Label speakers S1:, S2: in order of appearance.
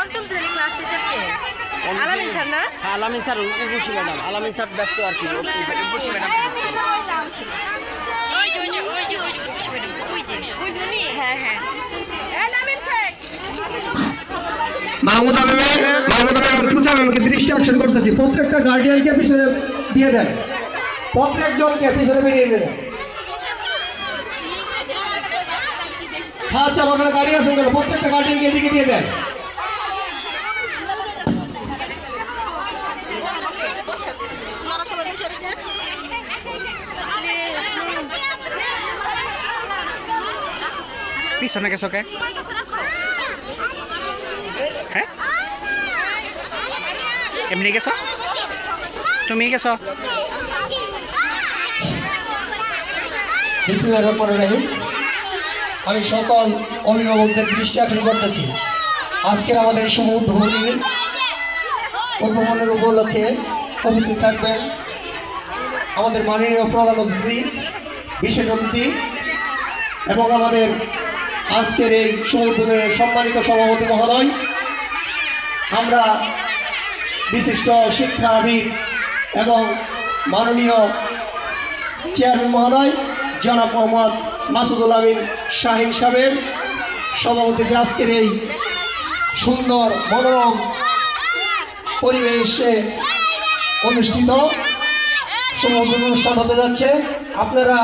S1: পঞ্চম শ্রেণী class teacher কে? আলামিন স্যার না?
S2: আলামিন স্যার উর্বশী ম্যাডাম। আলামিন স্যার ব্যস্ত আর কি। উর্বশী ম্যাডাম।
S1: হ্যাঁ হ্যাঁ। আলামিন স্যার।
S3: মাহমুদা ম্যাম পূজা ম্যামকে দৃষ্টি আকর্ষণ করতেছি। প্রত্যেকটা গার্ডিয়ানকে পিছনে দিয়ে দেন, প্রত্যেকজনকে পিছনে বেরিয়ে দেন। আচ্ছা ওখানে দাঁড়িয়ে আছেন কেন? প্রত্যেকটা গার্ডিয়ানকে এদিকে দিয়ে দেন।
S4: পিছনে গেছো কে? হ্যাঁ এমনি গেছো? তুমি গেছো?
S3: বিসমিল্লাহির রহমানির রহিম। আমি সকল অভিভাবকদের দৃষ্টি আকর্ষণ করতেছি, আজকের আমাদের এই শুভ উদ্বোধনের উপলক্ষে উপস্থিত থাকবেন আমাদের মাননীয় প্রধান অতিথি, বিশেষ অতিথি এবং আমাদের আজকের এই শুভ উদ্বোধনের সম্মানিত সভাপতি মহোদয়, আমরা বিশিষ্ট শিক্ষাবিদ এবং মাননীয় চেয়ারম্যান মহোদয় জনাব মোহাম্মদ মাসুদুল আমিন শাহিন সাহেবের সভাপতিতে আজকের এই সুন্দর মনোরম পরিবেশে অনুষ্ঠিত শুভ অনুষ্ঠান হতে যাচ্ছে। আপনারা